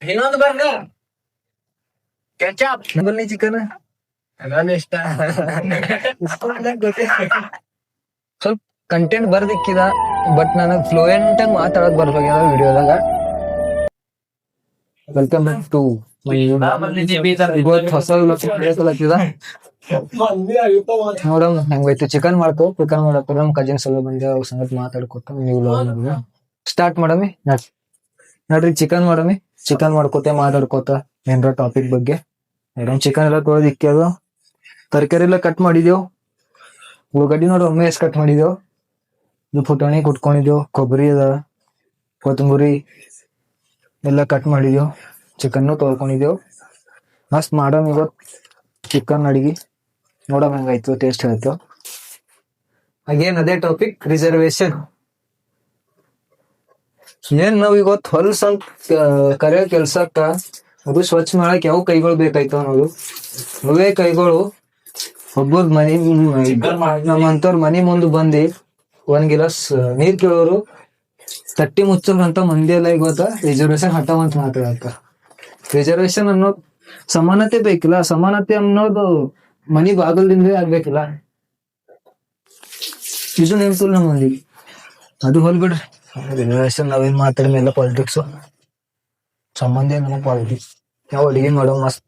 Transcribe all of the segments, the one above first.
ಇನ್ನೊಂದು burger ketchup ನಂಬಲ್ಲಿ chicken ಅದನ್ನ ಇಷ್ಟ. ಸ್ವಲ್ಪ ಕಂಟೆಂಟ್ ಬರ್ದಿಕ್ಕಿದ, ಬಟ್ ನನಗ್ ಫ್ಲೂಯೆಂಟ್ ಆಗಿ ಮಾತಾಡಕ್ ಬರ್ಬೇಕಾಗ್ಯದ ವಿಡಿಯೋದಾಗ. ವೆಲ್ಕಮ್ ಬ್ಯಾಕ್ ಟು ಹೊಸ ನೋಡಮ್ ಹೆಂಗೈತಿ. ಚಿಕನ್ ಮಾಡಕ್ ನಮ್ ಕಜಿನ್ಸ್ ಎಲ್ಲ ಬಂದ ಅವ್ರ ಸಂಗತಿ ಮಾತಾಡ್ಕೊತ ನೀವು ಸ್ಟಾರ್ಟ್ ಮಾಡಮಿ. ನೋಡ್ರಿ ಚಿಕನ್ ಮಾಡ್ಕೋತ ಮಾತಾಡ್ಕೋತ ಏನ್ರ ಟಾಪಿಕ್ ಬಗ್ಗೆ. ಚಿಕನ್ ಎಲ್ಲ ತೊಳೆದ್ ಇಕ್ಕ್ಯದು, ತರಕಾರಿ ಎಲ್ಲ ಕಟ್ ಮಾಡಿದೇವ್. ಉಳ್ಳಾಗಡ್ಡಿ ನೋಡಿ ಒಮ್ಮೆ ಎಷ್ಟ್ ಕಟ್ ಮಾಡಿದೇವ್. ಇದು ಪುಟಾಣಿ ಕುಟ್ಕೊಂಡಿದೇವ್, ಕೊಬ್ಬರಿ ಅದ, ಕೊತ್ತಂಬರಿ ಎಲ್ಲ ಕಟ್ ಮಾಡಿದೇವ್. ಚಿಕನ್ ತೊಳ್ಕೊಂಡಿದೇವ್. ಮಸ್ತ್ ಮಾಡಮ್ ಇವತ್ ಚಿಕನ್ ಅಡಿಗೆ. ನೋಡಮ್ ಹೆಂಗಾಯ್ತು, ಟೇಸ್ಟ್ ಆಯ್ತು. ಅಗೇನ್ ಅದೇ ಟಾಪಿಕ್, ರಿಸರ್ವೇಶನ್. ಏನ್ ನಾವ್ ಇವತ್ ಹೊಲ್ಸ್ ಅಂತ ಕರೆಯೋ ಕೆಲ್ಸಕ್ಕ ಅದು ಸ್ವಚ್ಛ ಮಾಡಕ್ ಯಾವ ಕೈಗಳು ಬೇಕಾಯ್ತು ಅನ್ನೋದು. ಅವೇ ಕೈಗಳು ಒಬ್ಬರ ಮನಿ ನಮ್ಮಂತವ್ರ ಮನಿ ಮುಂದ್ ಬಂದಿ ಒಂದ್ ಗಿಲಾಸ್ ನೀರ್ ಕೇಳೋರು, ತಟ್ಟಿ ಮುಚ್ಚೋರಂತ ಮಂದಿ ಎಲ್ಲ ಇವತ್ತ ರಿಸರ್ವೇಶನ್ ಹಟ್ಟವಂತ ಮಾತಾಡತ್ತ. ರಿಸರ್ವೇಶನ್ ಅನ್ನೋದು ಸಮಾನತೆ ಬೇಕಿಲ್ಲ. ಸಮಾನತೆ ಅನ್ನೋದು ಮನಿ ಬಾಗಲ್ದಿಂದ ಆಗ್ಬೇಕಿಲ್ಲ. ಇದು ನೆನ್ಪಿಲ್ಲ ನಮ್ಮ ಮಂದಿಗೆ. ಅದು ಹೊಲ್ಬಿಡ್ರಿ, ರಿಸರ್ವೇಶನ್ ನಾವೇನ್ ಮಾತಾಡಿದ ಎಲ್ಲ ಪಾಲಿಟಿಕ್ಸ್ ಸಂಬಂಧ ನಮ್ಮ ಪಾಲಿಟಿಕ್ಸ್. ನಾವು ಅಡಿಗೆ ಮಾಡೋ ಮಸ್ತ್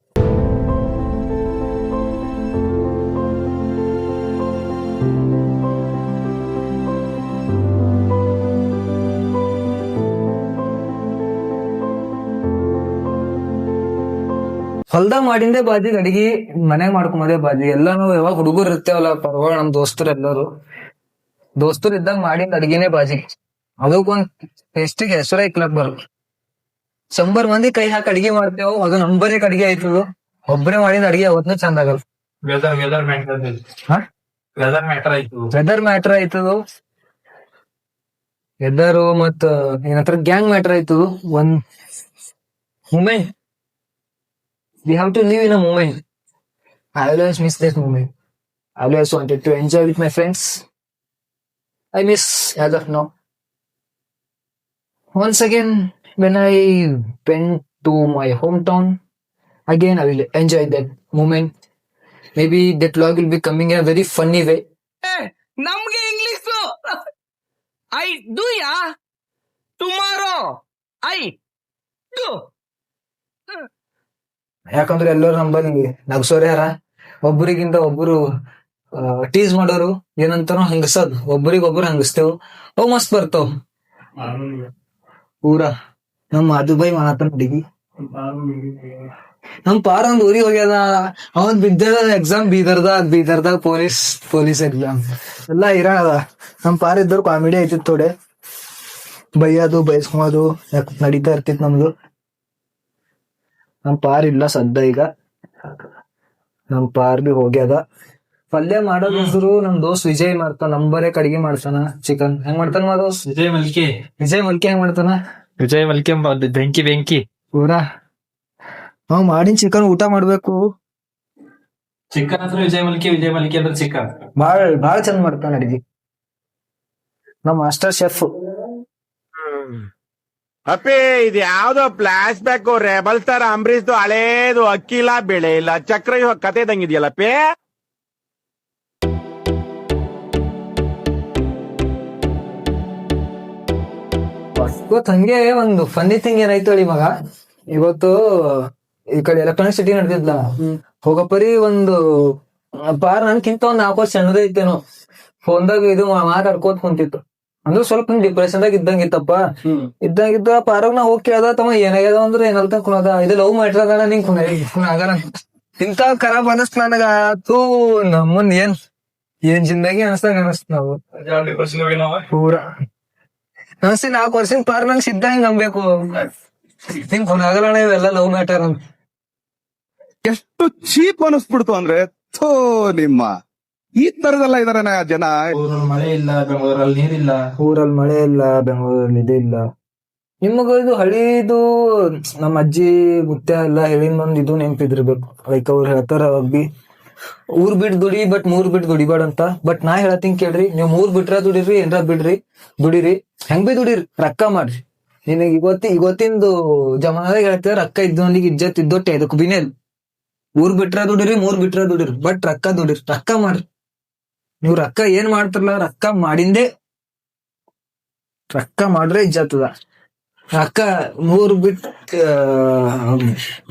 ಹೊಲ್ದಾಗ ಮಾಡಿಂದೇ ಬಾಜಿ, ಅಡಿಗೆ ಮನ್ಯಾಗ ಮಾಡ್ಕೊಂಬದೇ ಬಾಜಿ. ಎಲ್ಲಾನು ಯಾವಾಗ ಹುಡುಗರು ಇರ್ತೇವಲ್ಲ ಪರವಾಳ ನಮ್ ದೋಸ್ತರು ಎಲ್ಲರೂ ದೋಸ್ತರು ಇದ್ದಾಗ ಮಾಡಿಂದ ಅಡಿಗೆನೇ ಬಾಜಿ. ಅದಕ್ಕೊಂದ್ ಟೇಸ್ಟಿಗೆ ಹೆಸರ ಇಕ್ಲಕ್ ಬರೋದು. 100 ಮಂದಿ ಕೈ ಹಾಕಿ ಅಡಿಗೆ ಮಾಡ್ತೇವ್, ಅದು ನಂಬರಿಗೆ ಅಡಿಗೆ ಆಯ್ತದ. ಒಬ್ಬರೇ ಮಾಡಿದ ಅಡಿಗೆ ಅವತ್ನು ಚಂದ ಆಗಲ್ಲ. Weather matter ಆಯ್ತದು. ವೆದರ್ ಮತ್ತ ಏನಂತಾರ ಗ್ಯಾಂಗ್ ಮ್ಯಾಟರ್ ಆಯ್ತದು. ಒಂದ್ moment, we have to live in a moment. I always miss that moment. I always wanted to enjoy with my friends. I miss as of now. Once again, when I went to my hometown, again I will enjoy that moment. Maybe that vlog will be coming in a very funny way. ನಮ್ಗೆ English I do yeah tomorrow I do. ಯಾಕಂದ್ರೆ ಎಲ್ಲರೂ ನಂಬಲ್ಲಿ ನಗ್ಸೋರ್ ಯಾರ, ಒಬ್ಬರಿಗಿಂತ ಒಬ್ಬರು tease ಮಾಡೋರು, ಏನಂತಾರೋ ಹಂಗಸದ್, ಒಬ್ಬರಿಗೊಬ್ರು ಹಂಗಸ್ತೇವ್. ಅವ್ ಮಸ್ತ್ ಬರ್ತಾವ್ ಪೂರಾ. ನಮ್ಮ ದುಬೈ ಮಾಡತ್ತ ಹುಡುಗಿ ನಮ್ ಪಾರ ಒಂದ್ ಊರಿಗೆ ಹೋಗ್ಯದ. ಅವನ್ ಬಿದ್ದ ಎಕ್ಸಾಮ್ ಬೀದರ್ದಾಗ ಪೊಲೀಸ್ ಎಕ್ಸಾಮ್ ಎಲ್ಲಾ ಇರಾದ. ನಮ್ ಪಾರ ಇದ್ದವ್ರು ಕಾಮಿಡಿ ಐತಿತ್ ಥೋಡೆ, ಬೈಯೋದು ಬೈಸ್ಕೊಳೋದು ನಡೀತಾ ಇರ್ತಿತ್ ನಮ್ದು. ನಮ್ ಪಾರ್ ಇಲ್ಲ ಸದ್ದ. ಈಗ ನಮ್ ಪಾರ್ ಬಿ ಹೋಗ್ಯದ. ಪಲ್ಯ ಮಾಡೋದ್ರು ನಮ್ ದೋಸ್ತ್ ವಿಜಯ್ ಮಾಡ್ತಾನ. ನಂಬರೇ ಅಡಿಗೆ ಮಾಡ್ತಾನ. ಚಿಕನ್ ಹೆಂಗ್ ಮಾಡ್ತಾನ ಮಾ ದೋಸ್ತ್? ವಿಜಯ್ ಮಲ್ಕಿ ಹೆಂಗ್ ಮಾಡ್ತಾನ? ಬೆಂಕಿ ಪೂರಾ. ನಾವ್ ಮಾಡಿನ ಚಿಕನ್ ಊಟ ಮಾಡ್ಬೇಕು. ಚಿಕನ್ ಅಂದ್ರೆ ವಿಜಯ್ ಮಲ್ಕಿ ಅಂದ್ರೆ ಚಿಕನ್ ಬಾಳ ಚಂದ ಮಾಡ್ತಾನ ಅಡಿಗೆ. ನಮ್ ಮಾಸ್ಟರ್ ಶೆಫ್. ಅಪ್ಪಿ ಇದು ಯಾವ್ದೋ ಫ್ಲಾಶ್ ಬ್ಯಾಕ್ ರೆಬಲ್ ಸ್ಟಾರ್ ಅಂಬರೀಶ್ದು ಹಳೇದು ಅಕ್ಕಿ ಇಲ್ಲ ಬೆಳೆ ಇಲ್ಲ ಚಕ್ರ ಕತೆ ಇದಂಗಿದ್ಯಲ್ಲಪ್ಪಿ. ಇವತ್ತು ಹಂಗೆ ಒಂದು ಫನ್ನಿ ಥಿಂಗ್ ಏನಾಯ್ತು ಹೇಳಿ ಮಗ. ಇವತ್ತು ಈ ಕಡೆ ಎಲೆಕ್ಟ್ರಾನಿಕ್ ಸಿಟಿ ನಡೆದಿದ್ಲ, ಹೋಗಪ್ಪರಿ ಒಂದು ಪಾರ್ ನನ್ಕಿಂತ ಒಂದ್ 4 ವರ್ಷ ಸಣ್ಣದೇ ಇತ್ತೇನೋ. ಫೋನ್ದಾಗ ಇದು ಮಾತಾಡ್ಕೋತ ಕುಂತಿತ್ತು. ಅಂದ್ರೆ ಸ್ವಲ್ಪ ಡಿಪ್ರೆಷನ್ ಇದ್ದಂಗಿತ್ತಪ್ಪ. ಇದ್ದಂಗಿದ್ದ ಪಾರಾಗ ನಾ ಹೋಗಿ ಕೇಳ್ದ, ತಮ್ಮ ಏನಾಗ್ಯದ ಅಂದ್ರೆ ಏನಲ್ತ ಕುಣದ, ಇದು ಲವ್ ಮಾಡಿರೋದ ನಿಂಗ್ ಕುಣಾಗಲ್ಲ ಇಂತ ಖರಾಬ್ ಅನಸ್ತ ನನಗ. ತೂ ನಮ್ಮನ್ ಏನ್ ಜಿಂದಾಗಿ ಅನಸ್ತ ನಾವು ಪೂರಾ. ಅನ್ಸಿ 4 ವರ್ಷದ ಪಾರ್ ನಂಗೆ ಸಿದ್ಧ ಹಿಂಗ್ ನಂಬೇಕು, ನಿಂಗ್ ಕುಣಾಗಲ್ಲ ಇವೆಲ್ಲ ಲವ್ ಮ್ಯಾಟರ್ ಅಂತ. ಎಷ್ಟು ಚೀಪ್ ಅನಿಸ್ಬಿಡ್ತು ಅಂದ್ರೆ ಥೋ ನಿಮ್ಮ ಈ ತರದೆಲ್ಲ ಇದಾರೆ ಜನ. ಮಳೆ ಇಲ್ಲ, ಬೆಂಗಳೂರಲ್ಲಿ ನೀರಿಲ್ಲ. ಊರಲ್ಲಿ ಮಳೆ ಇಲ್ಲ, ಬೆಂಗಳೂರಲ್ಲಿ ಇದಿಲ್ಲ. ನಿಮಗ ಇದು ಹಳಿದು ನಮ್ಮ ಅಜ್ಜಿ ಮುತ್ಯ ಎಲ್ಲ ಹೇಳಿನ ಒಂದ್ ಇದು ನೆನ್ಪಿದ್ರಬೇಕು. ಲೈಕ್ ಅವ್ರು ಹೇಳ್ತಾರ ಬಿ ಊರ್ ಬಿಟ್ ದುಡಿ, ಬಟ್ 3 ಬಿಟ್ ದುಡಿಬೇಡ ಅಂತ. ಬಟ್ ನಾ ಹೇಳತ್ತೀನಿ ಕೇಳ್ರಿ, ನೀವ್ 3 ಬಿಟ್ರ ದುಡಿರಿ, ಏನ್ರ ಬಿಡ್ರಿ ದುಡಿರಿ, ಹೆಂಗ್ ಬಿ ದುಡಿರಿ, ರೊಕ್ಕ ಮಾಡ್ರಿ. ನಿನಗೆ ಇವತ್ತಿಂದು ಜಮಾನದಾಗ ಹೇಳ್ತಾರೆ ರೊಕ್ಕ ಇದ್ದವನಿಗೆ ಇಜ್ಜತ್ ಇದ್ದೊಟ್ಟೆ ಅದಕ್ಕೆ ಬಿನೇಲ್ ಊರ್ ಬಿಟ್ರ ದುಡಿರಿ 3 ಬಿಟ್ರ ದುಡಿರಿ ಬಟ್ ರೊಕ್ಕ ದುಡಿರಿ ರೊಕ್ಕ ಮಾಡ್ರಿ. ನೀವ್ ರೊಕ್ಕ ಏನ್ ಮಾಡ್ತಾರಲ್ಲ ರೊಕ್ಕ ಮಾಡ್ರೆ ಇಜ್ಜತ್ತದ. ರೊಕ್ಕ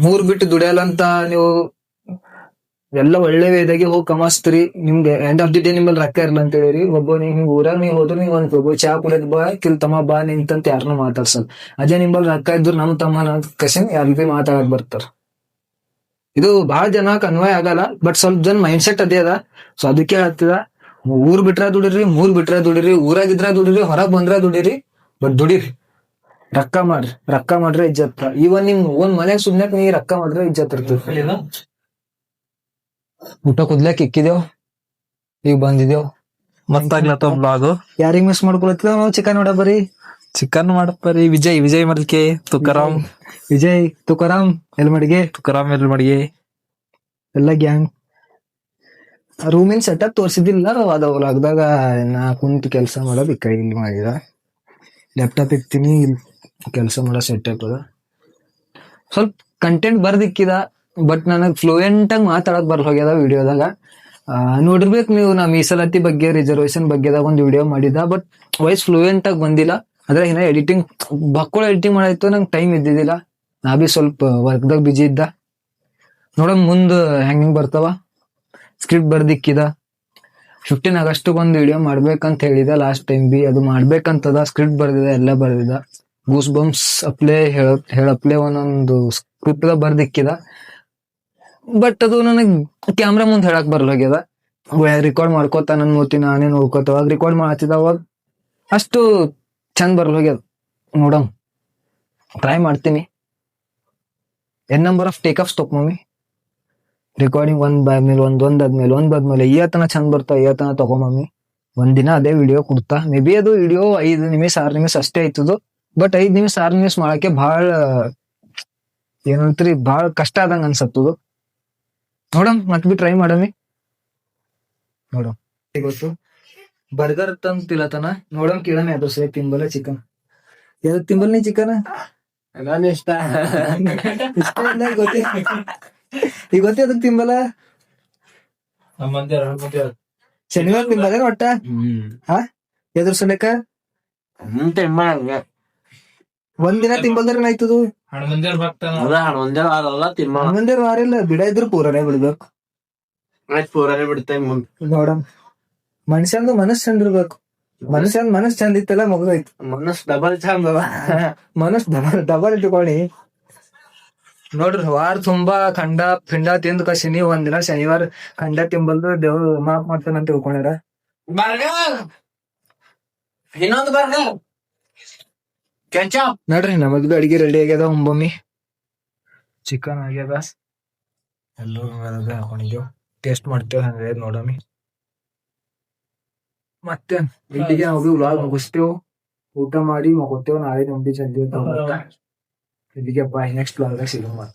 ಮೂರ್ ಬಿಟ್ಟು ದುಡಿಯಲ್ಲ ಅಂತ ನೀವು ಎಲ್ಲ ಒಳ್ಳೆ ವೇದಾಗೆ ಹೋಗಿ ಕಮಾಸ್ತೀರಿ. ನಿಮ್ಗೆ ಎಂಡ್ ಆಫ್ ದಿ ಡೇ ನಿಮ್ಮಲ್ಲಿ ರೊಕ್ಕ ಇರಲ್ಲ ಅಂತ ಹೇಳಿರಿ. ಒಬ್ಬ ನೀವು ಊರಾಗ ನೀವು ಹೋದ್ರೆ ನೀವು ಒಬ್ಬ ಚಾ ಕುಡಿಯೋದ್ ಬಾ ತಮ್ಮ ಬಾ ನಿಂತಂತ ಯಾರನ್ನೂ ಮಾತಾಡ್ಸಲ್ಲ. ಅದೇ ನಿಮ್ಮಲ್ಲಿ ರೊಕ್ಕ ಇದ್ರು ನಮ್ ತಮ್ಮ ಕಸಿನ್ ಯಾರು ಭೀ ಮಾತಾಡಕ್ ಬರ್ತಾರ. ಇದು ಬಹಳ ಜನಕ್ಕೆ ಅನ್ವಯ ಆಗಲ್ಲ, ಬಟ್ ಸ್ವಲ್ಪ ಜನ ಮೈಂಡ್ ಸೆಟ್ ಅದೇ ಅದ. ಸೊ ಅದಕ್ಕೆ ಹೇಳ್ತಿದ, ಊರ್ ಬಿಟ್ರ ದುಡಿರಿ 3 ಬಿಟ್ರ ದುಡಿರಿ, ಊರಾಗಿದ್ರ ದುಡಿರಿ, ಹೊರಗ್ ಬಂದ್ರ ದುಡಿರಿ, ಬಟ್ ದುಡಿರಿ, ರೊಕ್ಕ ಮಾಡ್ರೆ ಇಜ್ಜತ್ತ. ಇವನ್ ನಿಮ್ ಒಂದ್ ಮನೆಗ್ ಸುಮ್ನೆಕ್ ನೀ ರೊಕ್ಕ ಮಾಡ್ರೆ ಇಜ್ಜತ್ ಇರ್ತದೆ. ಊಟ ಕುದ್ಲಕ್ ಇಕ್ಕಿದೇವ್, ಈಗ ಬಂದಿದೇವ್. ಮತ್ತಾಗ್ಲತ್ತ ಬ್ಲಾಗ್ ಯಾರಿಗ್ ಮಿಸ್ ಮಾಡ್ಕೊಳತ್ತಿದ ನಾವು ಚಿಕನ್ ನೋಡ ಬರೀ ಚಿಕನ್ ಮಾಡಪ್ಪರಿ. ವಿಜಯ್ ಮಲ್ಕೆ, ವಿಜಯ್ ತುಕಾರಾಮ್ ಎಲ್ಮಡಿಗೆ ಎಲ್ಲ ಗ್ಯಾಂಗ್. ರೂಮಿನ್ ಸೆಟಪ್ ತೋರ್ಸಿದಿಲ್ಲ ಅದ ವ್ಲಾಗ್ದಾಗ. ನಾ ಕುಂತು ಕೆಲಸ ಮಾಡೋದು ಈ ಕೈ ಇಲ್ಲಿ ಮಾಡಿದ ಲ್ಯಾಪ್ಟಾಪ್ ಇಕ್ತೀನಿ, ಕೆಲಸ ಮಾಡೋ ಸೆಟಪ್ ಅದ. ಸ್ವಲ್ಪ ಕಂಟೆಂಟ್ ಬರ್ದಿಕ್ಕಿದ, ಬಟ್ ನನಗ್ ಫ್ಲೂಯೆಂಟ್ ಆಗಿ ಮಾತಾಡಕ್ ಹೋಗ್ಯದ ವಿಡಿಯೋದಾಗ. ನೋಡಿರ್ಬೇಕು ನೀವು, ನಾ ಮೀಸಲಾತಿ ಬಗ್ಗೆ ರಿಸರ್ವೇಶನ್ ಬಗ್ಗೆದಾಗ ಒಂದು ವಿಡಿಯೋ ಮಾಡಿದ, ಬಟ್ ವಾಯ್ಸ್ ಫ್ಲೂಯೆಂಟ್ ಆಗಿ ಬಂದಿಲ್ಲ. ಅದ್ರ ಇನ್ನ ಎಡಿಟಿಂಗ್ ಎಡಿಟಿಂಗ್ ಮಾಡಾಯ್ತು, ನಂಗೆ ಟೈಮ್ ಇದ್ದಿದ್ದಿಲ್ಲ. ನಾ ಬಿ ಸ್ವಲ್ಪ ವರ್ಕ್ದಾಗ ಬಿಜಿ ಇದ್ದ. ನೋಡಮ್ ಮುಂದ್ ಹೆಂಗ್ ಬರ್ತಾವ. ಸ್ಕ್ರಿಪ್ಟ್ ಬರ್ದಿಕ್ಕಿದ, 15 ಆಗಸ್ಟ್ ಒಂದು ವಿಡಿಯೋ ಮಾಡ್ಬೇಕಂತ ಹೇಳಿದ ಲಾಸ್ಟ್ ಟೈಮ್ ಬಿ. ಅದು ಮಾಡ್ಬೇಕಂತದ, ಸ್ಕ್ರಿಪ್ಟ್ ಬರ್ದಿದ, ಎಲ್ಲ ಬರ್ದಿದ. ಗೂಸ್ ಬಂಪ್ಸ್ ಹೇಳಪ್ಲೆ ಒಂದೊಂದು ಸ್ಕ್ರಿಪ್ಟ್ ಬರ್ದಿಕ್ಕಿದ, ಬಟ್ ಅದು ನನಗ್ ಕ್ಯಾಮ್ರಾ ಮುಂದ್ ಹೇಳಕ್ ಬರ್ಲಾಗ್ಯದ. ರೆಕಾರ್ಡ್ ಮಾಡ್ಕೋತ ನನ್ ಮೂತಿ ನಾನೇ ನೋಡ್ಕೋತ ರೆಕಾರ್ಡ್ ಮಾಡತ್ತಿದ, ಅವಾಗ ಅಷ್ಟು ಚಂದ ಬರ್ಲಾಗ್ಯದ. ನೋಡಮ್, ಟ್ರೈ ಮಾಡ್ತೀನಿ. N number of take off stop mummy recording ಒಂದಾದ್ಮೇಲೆ ಈತನ ಚಂದ ಬರ್ತಾ ಈತನ ತಗೊಂಬಮ್ಮಿ. ಒಂದಿನ ಅದೇ ವಿಡಿಯೋ ಕೊಡ್ತಾ. ಮೇ ಬಿ ಅದು ವಿಡಿಯೋ 5 ನಿಮಿಷ 6 ನಿಮಿಷ ಅಷ್ಟೇ ಆಯ್ತದು, ಬಟ್ 5 ನಿಮಿಷ 6 ನಿಮಿಷ ಮಾಡಕ್ಕೆ ಬಹಳ ಏನಂತ್ರಿ ಬಹಳ ಕಷ್ಟ ಆದಂಗ ಅನ್ಸತ್ತದು. ನೋಡಮ್ ಮತ್ ಬಿ ಟ್ರೈ ಮಾಡಮಿ. ನೋಡಮ್ ಗೊತ್ತು ಬರ್ಗರ್ ತಂತಿಲ್ಲತನ. ನೋಡಮ್ ಕೇಳಮಿ ಅದ್ರ ಸೇ ತಿಂಬಲ್ಲ ಚಿಕನ್. ಯಾವ್ದು ತಿಂಬಲ್ ನೀ ಚಿಕನ್? ಇಷ್ಟ ಈಗ ಗೊತ್ತೇ ಅದಕ್ ತಿಂಬಲ್ಲ. ಶನಿವಾರ ತಿಂಬಲ್ಲ ಒಟ್ಟ ಎದ್ರ ಸಲಕ ಒಂದಿನ ತಿಂಬಲ್ದ್ರ ಏನಾಯ್ತದು? ಹನುಮಂದಿರ ವಾರ ಇಲ್ಲ, ಬಿಡ ಇದ್ರು ಪೂರನೇ ಬಿಡ್ಬೇಕು. ನೋಡಮ್, ಮನುಷ್ಯಂದು ಮನಸ್ಸು ಚಂದ ಇರ್ಬೇಕು. ಮನಸ್ಸು ಚಂದ ಇತ್ತಲ್ಲ ಮುಗ್ದೋಯ್ತು. ಮನಸ್ ಡಬಲ್ ಚಂದ ಮನಸ್ಸು ಡಬಲ್ ಇಟ್ಕೊಳ್ಳಿ. ನೋಡ್ರಿ, ವಾರ ತುಂಬಾ ಖಂಡ ಪಿಂಡ ತಿಂದ್ ಕಸಿನಿ. ಒಂದಿನ ಶನಿವಾರ ಖಂಡ ತಿಂಬಲ್ದು ದೇವ್ರು ಮಾಫ್ ಮಾಡ್ತಾನಂತ ತಿಳ್ಕೊಂಡ್ಯಾರ. ಇನ್ನೊಂದು ಬರ್ಗರ್ ಕೆಚಪ್. ನೋಡ್ರಿ, ನಮಗ್ದು ಅಡಿಗೆ ರೆಡಿ ಆಗ್ಯದ. ಒಂಬೊಮ್ಮಿ ಚಿಕನ್ ಆಗ್ಯದ, ಎಲ್ಲರೂ ಹಾಕೊಂಡಿದ್ದೇವ್. ಟೇಸ್ಟ್ ಮಾಡ್ತೇವ್ ಹಂಗ ನೋಡಮಿ. ಮತ್ತೆ ಇಲ್ಲಿಗೆ ನಾವು ವ್ಲಾಗ್ ಮುಗಿಸ್ತೇವ್. ಊಟ ಮಾಡಿ ಮಗೋತೇವ್. ನಾಳೆ ನಮ್ದು ಜಲ್ದಿ ಇಲ್ಲಿಗೆ ಬಾಯ್. ನೆಕ್ಸ್ಟ್ ವ್ಲಾಗ್ದಾಗ ಸಿಗೋಣ.